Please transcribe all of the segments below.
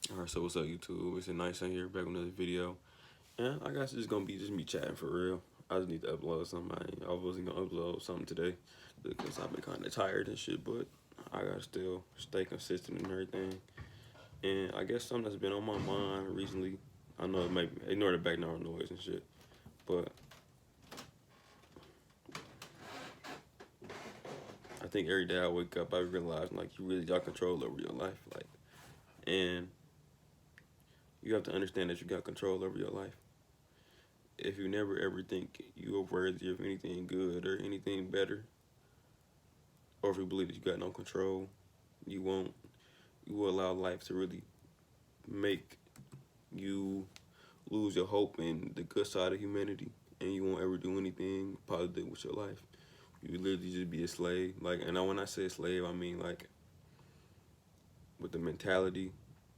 Alright, so what's up YouTube? It's a nice in here back with another video. And I guess it's gonna be just me chatting for real. I just need to upload something. I wasn't gonna upload something today because I've been kinda tired and shit, but I gotta still stay consistent and everything. And I guess something that's been on my mind recently, I know it may ignore the background noise and shit, but I think every day I wake up I realize like you really got control over your life. And you have to understand that you got control over your life. If you never ever think you are worthy of anything good or anything better, or if you believe that you got no control, you won't. You will allow life to really make you lose your hope in the good side of humanity, and you won't ever do anything positive with your life. You literally just be a slave. Like, and when I say slave, I mean like with the mentality,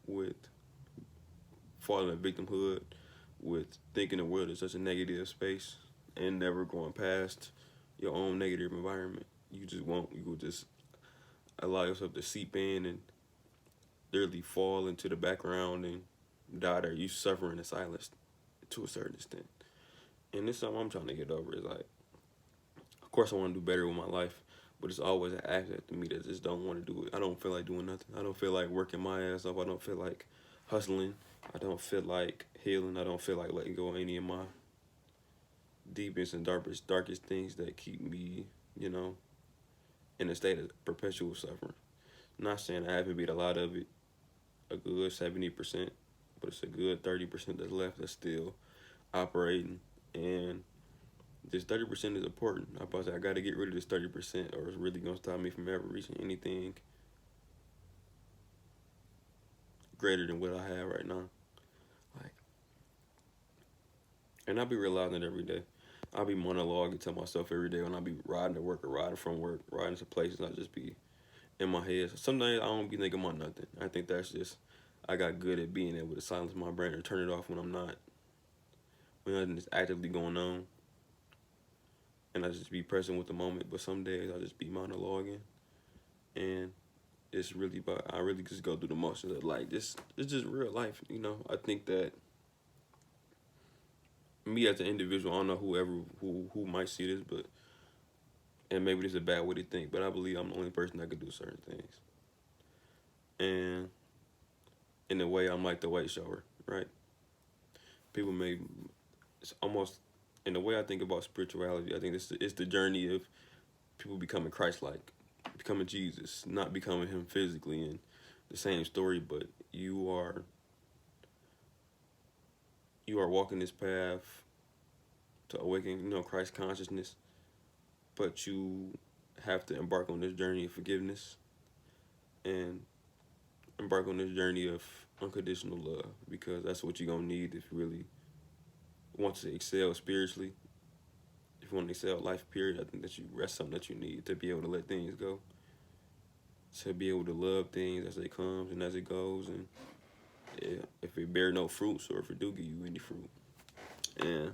with falling in victimhood, with thinking the world is such a negative space and never going past your own negative environment. You just won't. You will just allow yourself to seep in and literally fall into the background and die there. You suffering in silence to a certain extent. And this is something I'm trying to get over. Is like, of course, I want to do better with my life, but it's always an aspect to me that just don't want to do it. I don't feel like doing nothing. I don't feel like working my ass off. I don't feel like hustling. I don't feel like healing. I don't feel like letting go of any of my deepest and darkest things that keep me, in a state of perpetual suffering. I'm not saying I haven't beat a lot of it, a good 70%, but it's a good 30% that's left that's still operating. And this 30% is important. I about to say I got to get rid of this 30%, or it's really gonna stop me from ever reaching anything greater than what I have right now. Like, and I be realizing it every day. I be monologuing to myself every day when I be riding to work or riding from work, riding to places. I just be in my head. So some days I don't be thinking about nothing. I think that's just I got good at being able to silence my brain or turn it off when I'm not, when nothing is actively going on, and I just be present with the moment. But some days I just be monologuing, and it's really about I really just go through the motions of like this. It's just real life. I think that me as an individual, I don't know who might see this, but and maybe this is a bad way to think, but I believe I'm the only person that could do certain things. And in a way, I'm like the white shower, right? People may, it's almost, in the way I think about spirituality, I think it's the journey of people becoming Christ-like, becoming Jesus, not becoming him physically in the same story, but you are walking this path to awaken, Christ consciousness, but you have to embark on this journey of forgiveness and embark on this journey of unconditional love, because that's what you're gonna need if you really want to excel spiritually. If you want to excel life, period, I think that's something that you need to be able to let things go, to be able to love things as it comes and as it goes, and yeah, if it bear no fruits or if it do give you any fruit. And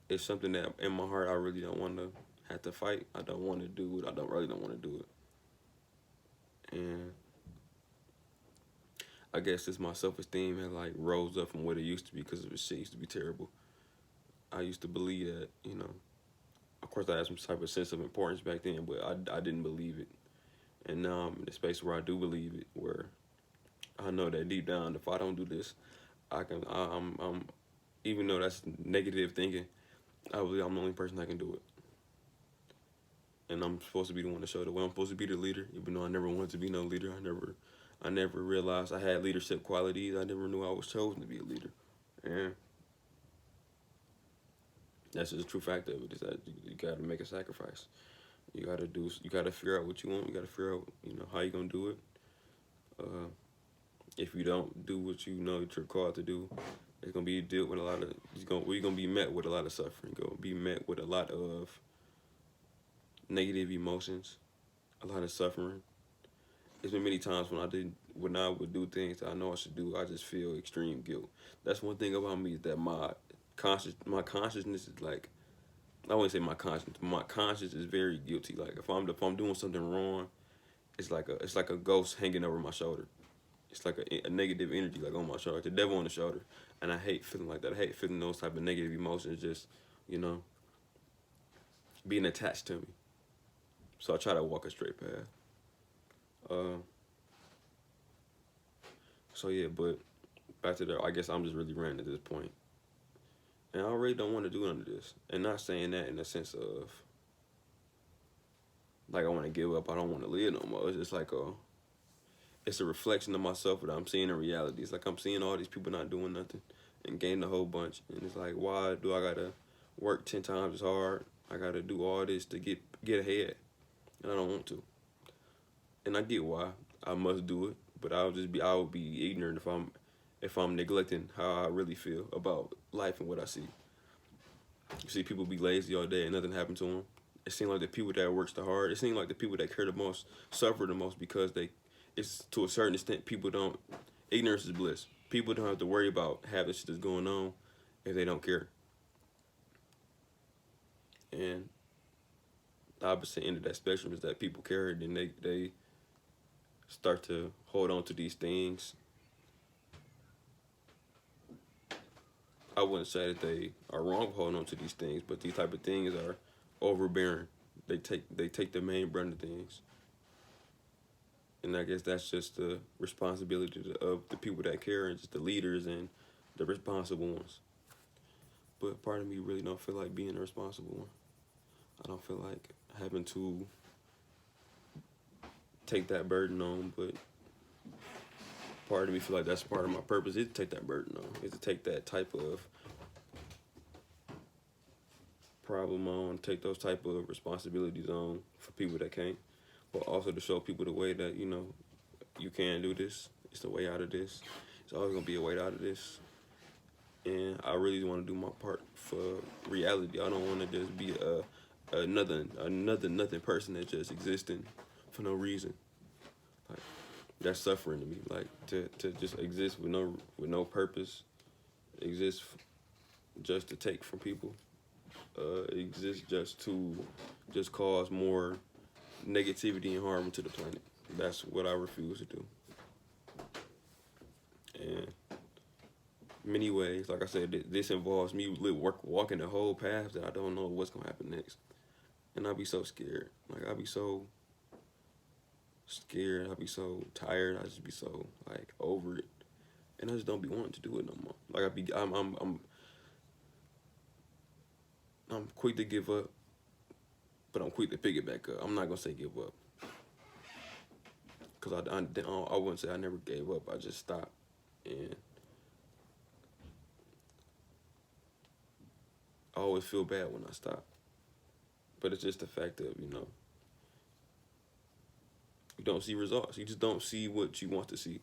it's something that in my heart I really don't want to have to fight. I don't want to do it. I don't want to do it. And I guess it's my self-esteem has like rose up from what it used to be, because it shit used to be terrible. I used to believe that, of course I had some type of sense of importance back then, but I didn't believe it. And now I'm in a space where I do believe it, where I know that deep down, if I don't do this, I'm even though that's negative thinking, I believe I'm the only person that can do it. And I'm supposed to be the one to show the way. I'm supposed to be the leader, even though I never wanted to be no leader. I never realized I had leadership qualities. I never knew I was chosen to be a leader. And that's just a true fact of it, is that you gotta make a sacrifice. You gotta figure out what you want. You gotta figure out, how you gonna do it. If you don't do what you know that you're called to do, it's gonna be dealt with a lot of. We're gonna be met with a lot of suffering. You're gonna be met with a lot of negative emotions, a lot of suffering. There's been many times when I would do things that I know I should do, I just feel extreme guilt. That's one thing about me, is that my consciousness is like, I wouldn't say my conscience. My conscience is very guilty. Like if I'm doing something wrong, it's like a ghost hanging over my shoulder. it's like a negative energy like on my shoulder, like the devil on the shoulder, and I hate feeling like that. I hate feeling those type of negative emotions, just you know, being attached to me. So I try to walk a straight path. Uh, so yeah, but back to the, I guess I'm just really ranting at this point, and I really don't want to do none of this, and not saying that in the sense of like I want to give up, I don't want to live no more. It's just like it's a reflection of myself that I'm seeing in reality. It's like I'm seeing all these people not doing nothing and gaining a whole bunch, and it's like, why do I gotta work 10 times as hard? I gotta do all this to get ahead, and I don't want to. And I get why I must do it, but I would be ignorant if I'm neglecting how I really feel about life and what I see. You see people be lazy all day and nothing happened to them. It seems like the people that works the hard, it seems like the people that care the most suffer the most because it's to a certain extent, people don't, ignorance is bliss. People don't have to worry about having shit that's going on if they don't care. And the opposite end of that spectrum is that people care, and then they start to hold on to these things. I wouldn't say that they are wrong for holding on to these things, but these type of things are overbearing. They take the main brunt of things. And I guess that's just the responsibility of the people that care and just the leaders and the responsible ones. But part of me really don't feel like being the responsible one. I don't feel like having to take that burden on, but part of me feel like that's part of my purpose is to take that burden on, is to take that type of problem on, take those type of responsibilities on for people that can't, but also to show people the way that, you know, you can do this. It's the way out of this. It's always gonna be a way out of this. And I really want to do my part for reality. I don't want to just be another nothing person that just existing for no reason. Like that's suffering to me. Like to just exist with no purpose, exist just to take from people, exist just cause more negativity and harm to the planet. That's what I refuse to do. And many ways, like I said, this involves me walking the whole path that I don't know what's gonna happen next, and I'll be so scared. Like I'll be so scared. I'll be so tired. I just be so like over it, and I just don't be wanting to do it no more. Like I'm quick to give up, but I'm quick to pick it back up. I'm not gonna say give up, cause I wouldn't say I never gave up. I just stopped, and I always feel bad when I stop. But it's just the fact that, you know, you don't see results. You just don't see what you want to see.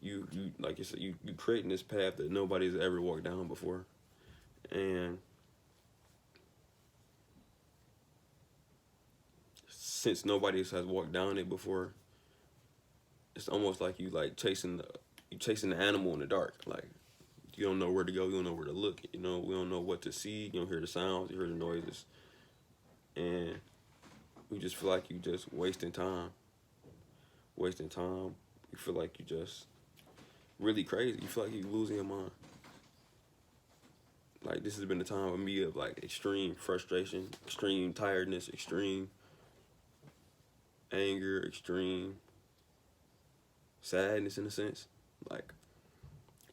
You like you said, you creating this path that nobody's ever walked down before. And since nobody has walked down it before, it's almost like you chasing the animal in the dark. Like you don't know where to go, you don't know where to look, you know, we don't know what to see, you don't hear the sounds, you hear the noises. And you just feel like you just wasting time. You feel like you just really crazy. You feel like you're losing your mind. Like this has been a time of me of like extreme frustration, extreme tiredness, extreme anger, extreme sadness in a sense. Like,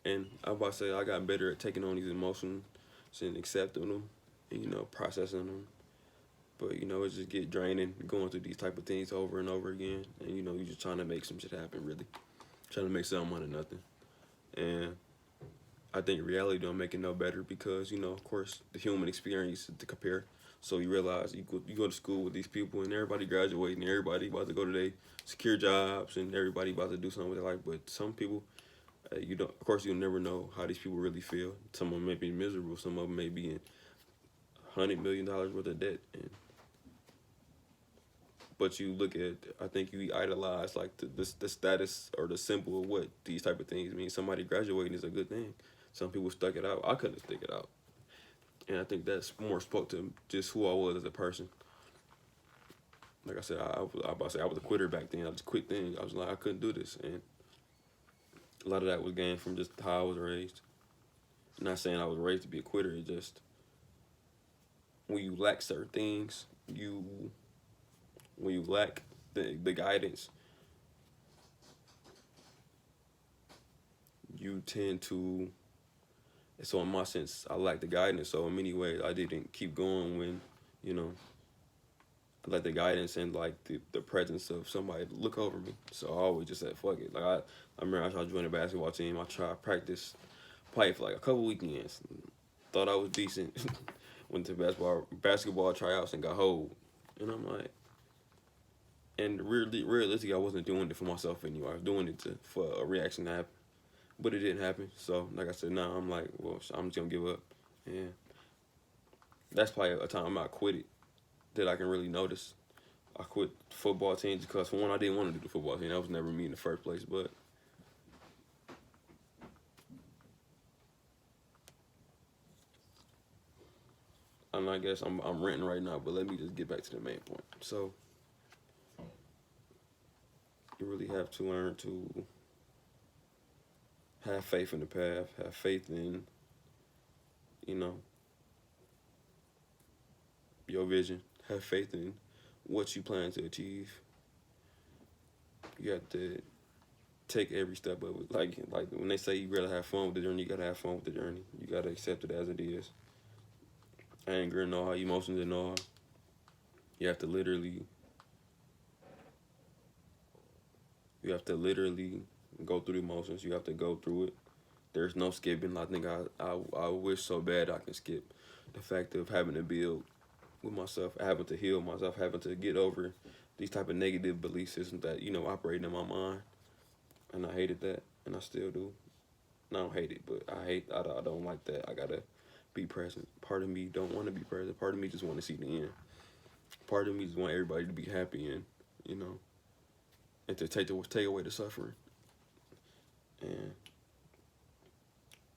and I'm about to say I got better at taking on these emotions and accepting them and, you know, processing them. But, you know, it just get draining going through these type of things over and over again. And, you know, you're just trying to make some shit happen, really. Trying to make something out of nothing. And I think reality don't make it no better because, you know, of course, the human experience to compare. So you realize you go to school with these people and everybody graduating, everybody about to go to their secure jobs and everybody about to do something with their life. But some people, you don't. Of course, you'll never know how these people really feel. Some of them may be miserable. Some of them may be in $100 million worth of debt. But you look at, I think you idolize like the status or the symbol of what these type of things mean. Somebody graduating is a good thing. Some people stuck it out. I couldn't stick it out. And I think that's more spoke to just who I was as a person. Like I said, I was a quitter back then. I just quit things. I was like, I couldn't do this. And A lot of that was gained from just how I was raised. I'm not saying I was raised to be a quitter. It's just when you lack certain things, when you lack the guidance, you tend to. So in my sense, I lacked the guidance. So in many ways, I didn't keep going when, you know, I lacked the guidance and like the presence of somebody to look over me. So I always just said, fuck it. Like I remember I tried to join the basketball team. I tried practice, play for like a couple weekends. Thought I was decent. Went to basketball tryouts and got hold. And I'm like, and realistically, I wasn't doing it for myself anymore. I was doing it for a reaction to happen. But it didn't happen. So, like I said, now I'm like, well, I'm just going to give up. And that's probably a time I quit it that I can really notice. I quit football teams because, for one, I didn't want to do the football team. That was never me in the first place. But I guess I'm ranting right now, but let me just get back to the main point. So, you really have to learn to have faith in the path, have faith in, you know, your vision, have faith in what you plan to achieve. You have to take every step of it. Like when they say you gotta have fun with the journey, you gotta have fun with the journey. You gotta accept it as it is. Anger and all, emotions and all. You have to literally go through the emotions. You have to go through it. There's no skipping. I think I wish so bad I can skip the fact of having to build with myself, having to heal myself, having to get over these type of negative belief systems that, you know, operating in my mind. And I hated that, and I still do. I don't hate it, but I don't like that. I gotta be present. Part of me don't want to be present. Part of me just want to see the end. Part of me just want everybody to be happy and, you know, and to take away the suffering. And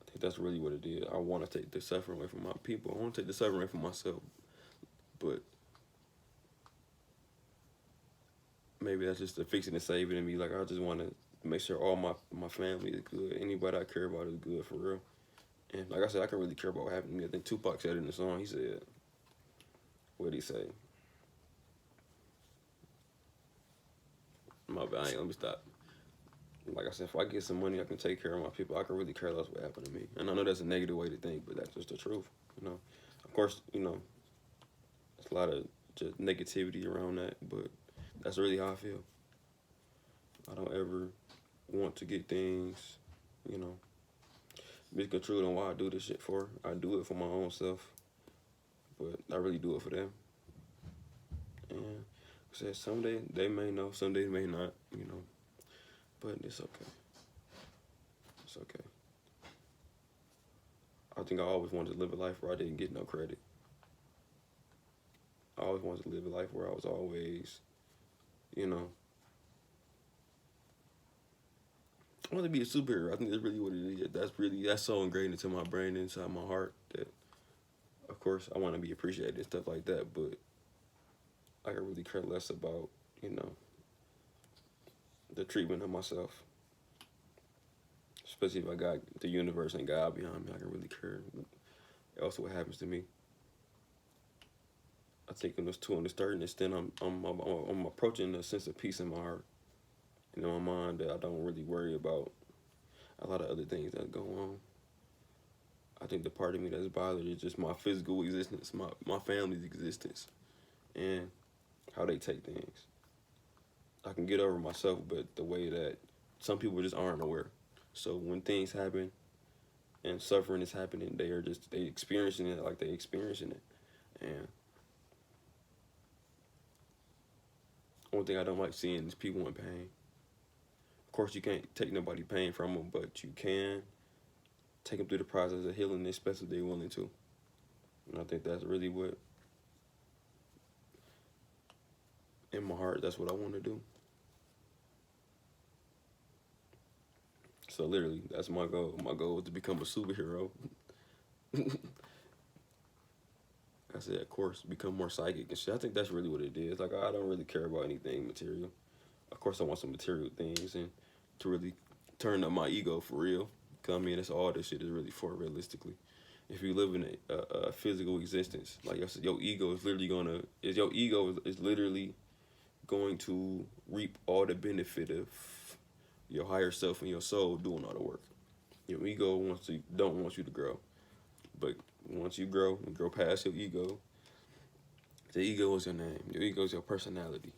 I think that's really what it is. I want to take the suffering away from my people. I want to take the suffering away from myself. But maybe that's just the fixing and saving in me. Like, I just want to make sure all my family is good. Anybody I care about is good, for real. And like I said, I can really care about what happened to me. I think Tupac said it in the song. He said, what did he say? My bad, let me stop. Like I said, if I get some money, I can take care of my people. I can really care less what happened to me. And I know that's a negative way to think, but that's just the truth, you know. Of course, you know, there's a lot of just negativity around that, but that's really how I feel. I don't ever want to get things, you know, misconstrued on why I do this shit for. I do it for my own self, but I really do it for them. And I said, someday they may know, someday they may not, you know, but it's okay. It's okay. I think I always wanted to live a life where I didn't get no credit. I always wanted to live a life where I was always, you know, I want to be a superhero. I think that's really what it is. That's so ingrained into my brain, inside my heart, that, of course, I want to be appreciated and stuff like that, but I can really care less about, you know, the treatment of myself. Especially if I got the universe and God behind me, I can really care else what happens to me. I think in this 2 on this third instead, I'm approaching a sense of peace in my heart and in my mind, that I don't really worry about a lot of other things that go on. I think the part of me that's bothered is just my physical existence, my family's existence, and how they take things. I can get over myself, but the way that some people just aren't aware. So when things happen and suffering is happening, they experiencing it like they experiencing it. And one thing I don't like seeing is people in pain. Of course, you can't take nobody pain from them, but you can take them through the process of healing, especially if they're willing to. And I think that's really what, in my heart, that's what I want to do. So literally, that's my goal. My goal is to become a superhero. I said, of course, become more psychic and shit. I think that's really what it is. Like, I don't really care about anything material. Of course, I want some material things and to really turn up my ego for real. Cause I mean, that's all this shit is really for, realistically. If you live in a physical existence, like I said, your ego is literally is literally going to reap all the benefit of your higher self and your soul doing all the work. Your ego don't want you to grow, but once you grow and grow past your ego, the ego is your name. Your ego is your personality.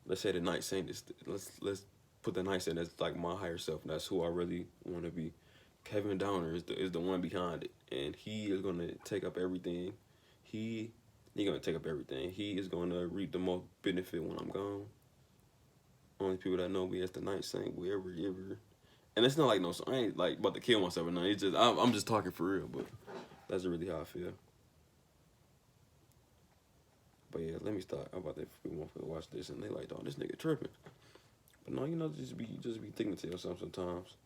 Let's say the night saint is. Let's put the night saint as like my higher self. And that's who I really want to be. Kevin Downer is the one behind it, and he is gonna take up everything. He gonna take up everything. He is gonna reap the most benefit when I'm gone. Only people that know me as the night saint will ever. And it's not like no, I ain't like about to kill myself or nothing. It's just I'm just talking for real, but that's really how I feel. But yeah, let me start. I'm about to want to watch this, and they like, oh, this nigga tripping. But no, you know, just be thinking to yourself sometimes.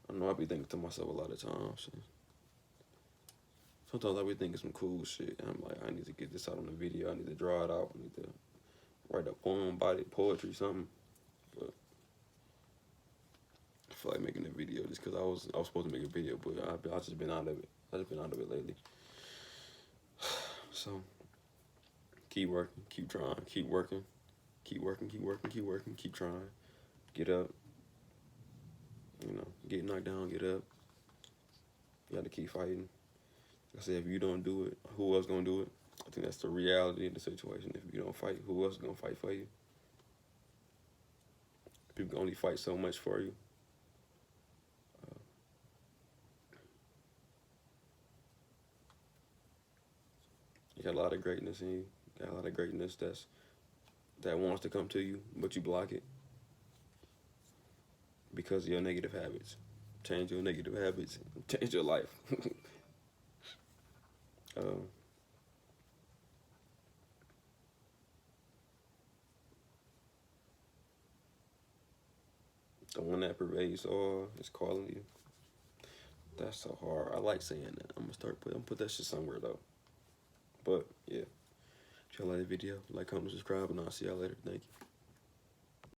I know I be thinking to myself a lot of times. Sometimes I be thinking some cool shit. I'm like, I need to get this out on the video. I need to draw it out. I need to write a poem, poetry, something. But I feel like making a video just because I was supposed to make a video, but I just been out of it. I just been out of it lately. So keep working, keep trying, keep working, keep working, keep working, keep working, keep trying. Get up. You know, get knocked down, get up. You got to keep fighting. Like I said, if you don't do it, who else gonna do it? I think that's the reality of the situation. If you don't fight, who else is gonna fight for you? People can only fight so much for you. You got a lot of greatness in you. You got a lot of greatness that wants to come to you, but you block it because of your negative habits. Change your negative habits. Change your life. The one that pervades all is calling you. That's so hard. I like saying that. I'm gonna put that shit somewhere though. But yeah. If y'all like the video, like, comment, subscribe, and I'll see y'all later. Thank you.